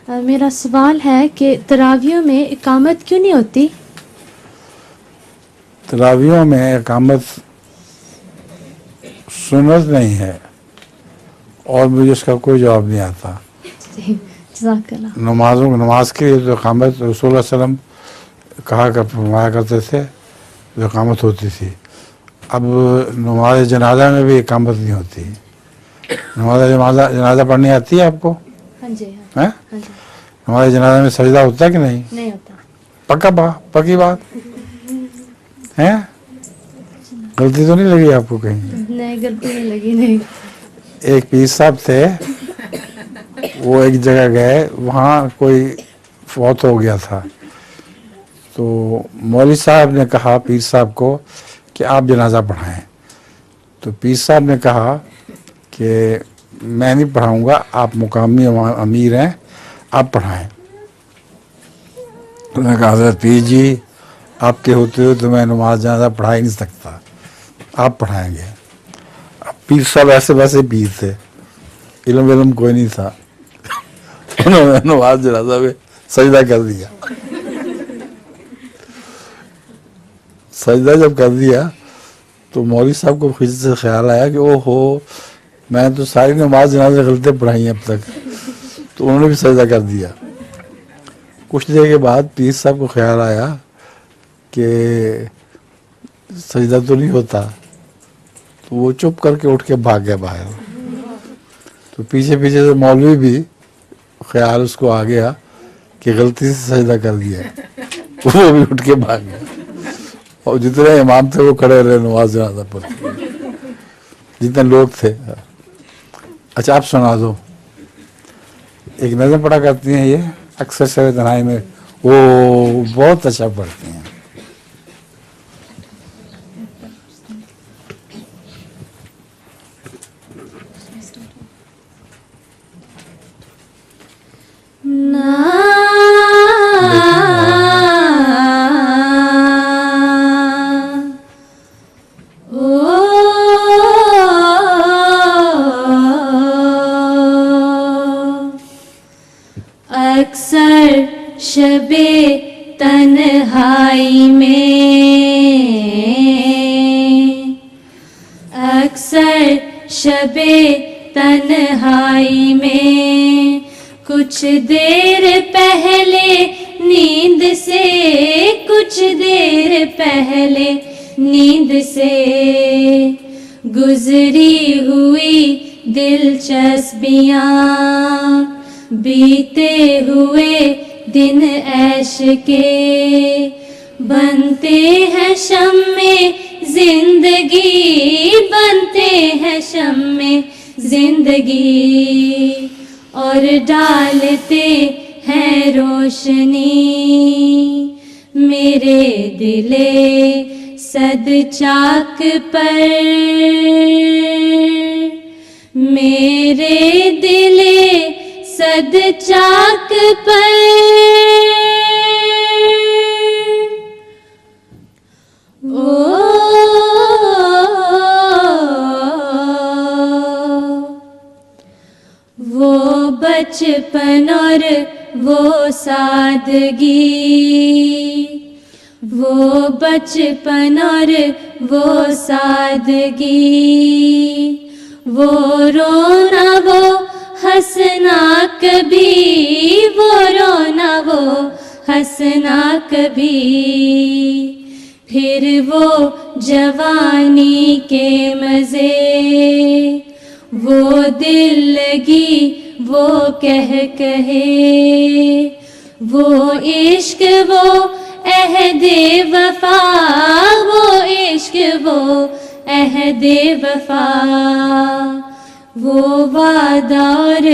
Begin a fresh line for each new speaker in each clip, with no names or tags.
मेरा सवाल है कि तरावियों में इकामत क्यों नहीं होती?
तरावियों में इकामत सुन्नत नहीं है और मुझे उसका कोई जवाब नहीं आता।
जज़ाकल्लाह।
नमाज के लिए तो इकामत रसूल सल्लम फरमाया करते थे, जो इकामत होती थी। अब नमाज जनाजा में भी इकामत नहीं होती। जनाजा पढ़नी आती है आपको?
हाँ जी
हैं?
हाँ जी।
नमाज जनाजा में सजदा होता है कि नहीं?
नहीं होता।
पक्की बात है? गलती तो नहीं लगी आपको कहीं?
नहीं, गलती नहीं लगी। नहीं।
एक पीर साहब थे, वो एक जगह गए, वहाँ कोई फौत हो गया था। तो मौलवी साहब ने कहा पीर साहब को कि आप जनाजा पढ़ाएं। तो पीर साहब ने कहा कि मैं नहीं पढ़ाऊंगा, आप मुकामी अमीर हैं, आप पढ़ाएं। उन्होंने कहा हज़रत पीर जी, आपके होते हुए तो मैं नमाज जनाजा पढ़ा ही नहीं सकता, आप पढ़ाएंगे। अब पीर साहब ऐसे वैसे पीर थे, इल्म कोई नहीं था। उन्होंने नमाज जनाजा में सजदा कर दिया। सजदा जब कर दिया तो मौलवी साहब को फिर से ख्याल आया कि ओहो, मैं तो सारी नमाज जनाजे गलती पढ़ाई अब तक। तो उन्होंने भी सजदा कर दिया। कुछ देर के बाद पीर साहब को ख्याल आया कि सजदा तो नहीं होता, तो वो चुप करके उठ के भाग गया बाहर। तो पीछे पीछे से मौलवी भी ख्याल उसको आ गया कि गलती से सजदा कर दिया, वो भी उठ के भाग गया। और जितने इमाम थे वो खड़े रहे नमाज जनाजा पर, जितने लोग थे। अच्छा, आप सुना दो। एक नज़म पढ़ा करती हैं ये अक्सर शब तन्हाई में, वो बहुत अच्छा पढ़ती हैं।
अक्सर शबे तन्हाई में, अक्सर शबे तन्हाई में, कुछ देर पहले नींद से, कुछ देर पहले नींद से गुजरी हुई दिलचस्पियाँ, बीते हुए दिन ऐश के बनते हैं शम्मे जिंदगी, बनते हैं शम्मे जिंदगी, और डालते हैं रोशनी मेरे दिले सद चाक पर, मेरे दिले सद चाक पर। वो बचपन और वो सादगी, वो बचपन और वो सादगी, वो रोना वो हंसना कभी, वो रोना वो हंसना कभी, फिर वो जवानी के मज़े, वो दिल लगी वो कहे, वो इश्क वो अहदे वफा, वो इश्क वो अहदे वफा, वो वादा और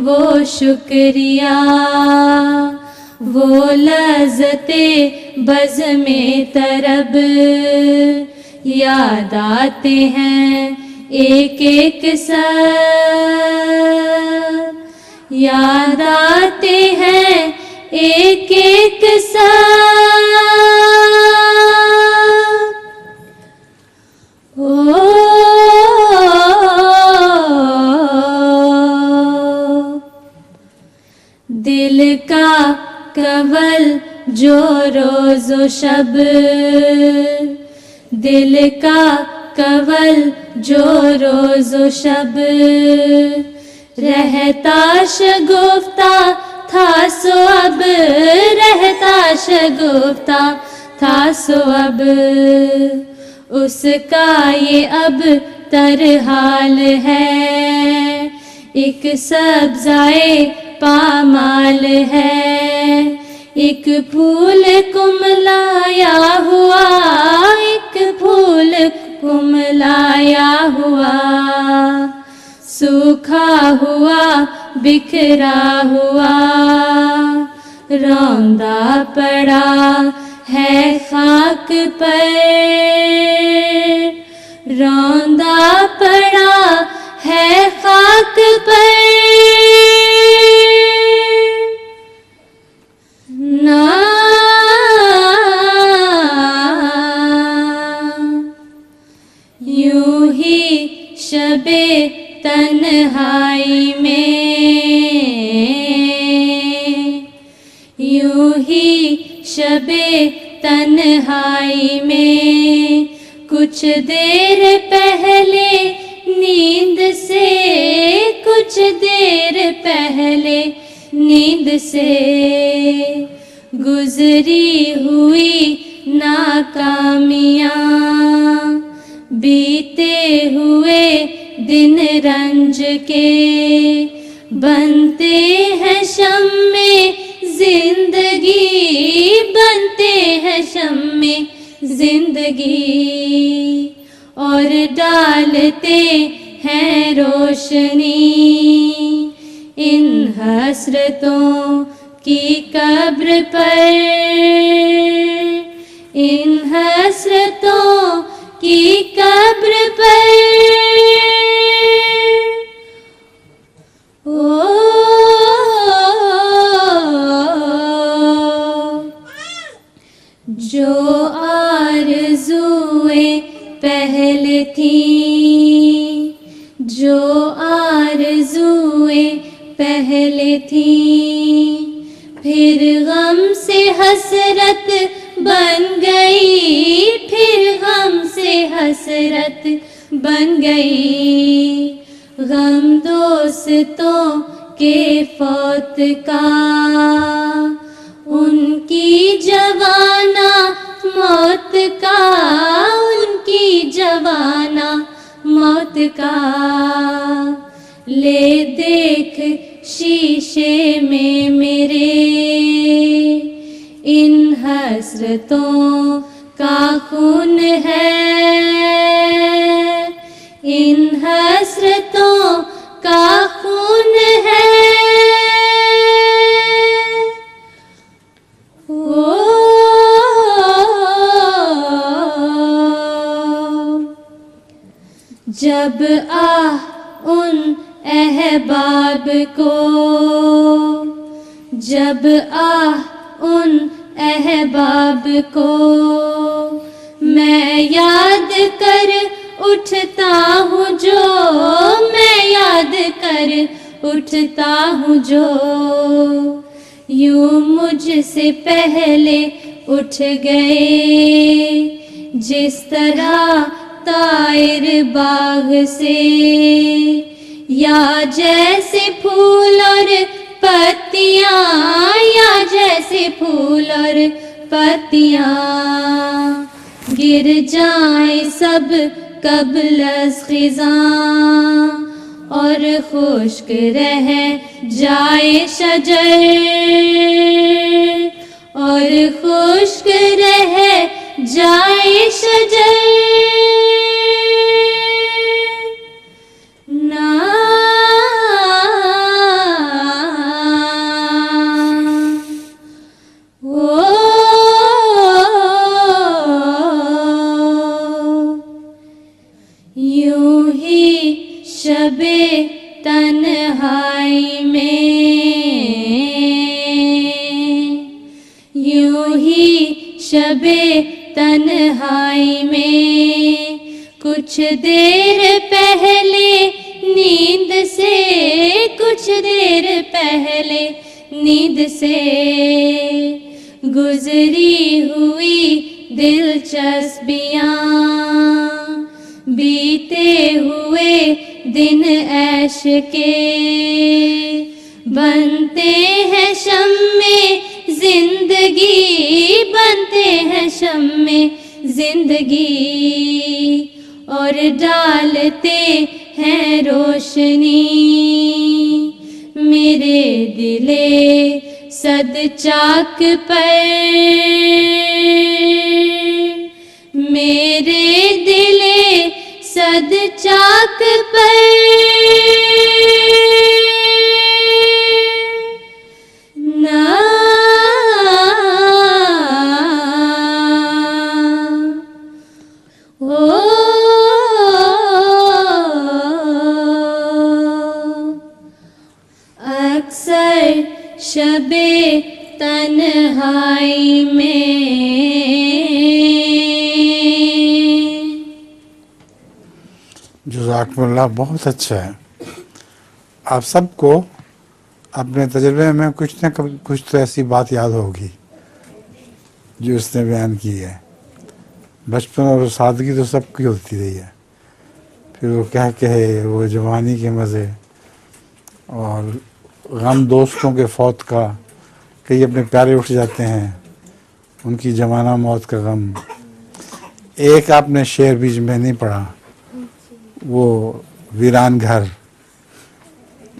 वो शुक्रिया, वो लज़्ज़ते बज़ में तरब याद आते हैं एक एक सब, याद आते हैं एक एक सब। دل کا کول جو روز و شب، دل کا کول جو روز و شب، رہتا شگفتہ تھا سو اب، رہتا شگفتہ تھا سو اب، اس کا یہ اب تر حال ہے، ایک سبزائے پامال ہے، ایک پھول کملایا ہوا، ایک پھول کملایا ہوا، سوکھا ہوا بکھرا ہوا، روندا پڑا ہے خاک پر، روندا پڑا ہے خاک پر، نہ یوں ہی شب تنہائی میں، یوں ہی شب تنہائی میں، کچھ دیر پہلے نیند سے، کچھ دیر پہلے نیند سے، گزری ہوئی ناکامیاں، بیتے ہوئے دن رنج کے، بنتے ہیں شمع زندگی، بنتے ہیں شمع زندگی، اور ڈالتے ہیں روشنی ان حسرتوں کی قبر پر، ان حسرتوں کی قبر پر، جو آرزوئیں پہلے تھیں، جو آرزوئیں پہلے تھیں، پھر غم سے حسرت بن گئی، پھر غم سے حسرت بن گئی، غم دوستوں کے فوت کا، ان کی جوانہ موت کا، ان کی جوانہ موت کا، لے دیکھ شیشے میں میرے ان حسرتوں کا خون ہے، ان حسرتوں کا خون ہے، جب آہ ان احباب کو، جب آہ ان احباب کو میں یاد کر اٹھتا ہوں جو، میں یاد کر اٹھتا ہوں جو، یوں مجھ سے پہلے اٹھ گئے، جس طرح طائر باغ سے، یا جیسے پھول اور پتیاں، یا جیسے پھول اور پتیاں، گر جائیں سب قبل از خزاں، اور خشک رہ جائے شجر، اور خشک رہ جائے شجر، یوں ہی شب تنہائی میں، یوں ہی شب تنہائی میں، کچھ دیر پہلے نیند سے، کچھ دیر پہلے نیند سے گزری ہوئی دلچسپیاں بیتے ہوئے دن عیش کے بنتے ہیں شمع زندگی بنتے ہیں شمع زندگی اور ڈالتے ہیں روشنی میرے دل صد چاک پر میرے دل صد چاک پر اکثر شب تنہائی میں
جزاکم اللہ بہت اچھا ہے. آپ سب کو اپنے تجربے میں کچھ نہ کچھ تو ایسی بات یاد ہوگی جو اس نے بیان کی ہے. بچپن اور سادگی تو سب کی ہوتی رہی ہے. پھر وہ کہے وہ جوانی کے مزے اور غم دوستوں کے فوت کا کئی اپنے پیارے اٹھ جاتے ہیں ان کی جوانہ موت کا غم. ایک آپ نے شعر بیچ میں نہیں پڑھا وہ ویران گھر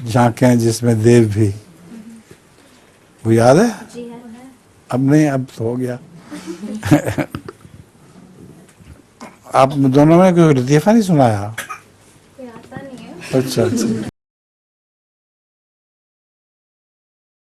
جھانکیں جس میں دیو بھی وہ یاد ہے؟ اب نہیں اب تو ہو گیا. آپ دونوں میں کوئی لطیفہ نہیں سنایا؟ اچھا اچھا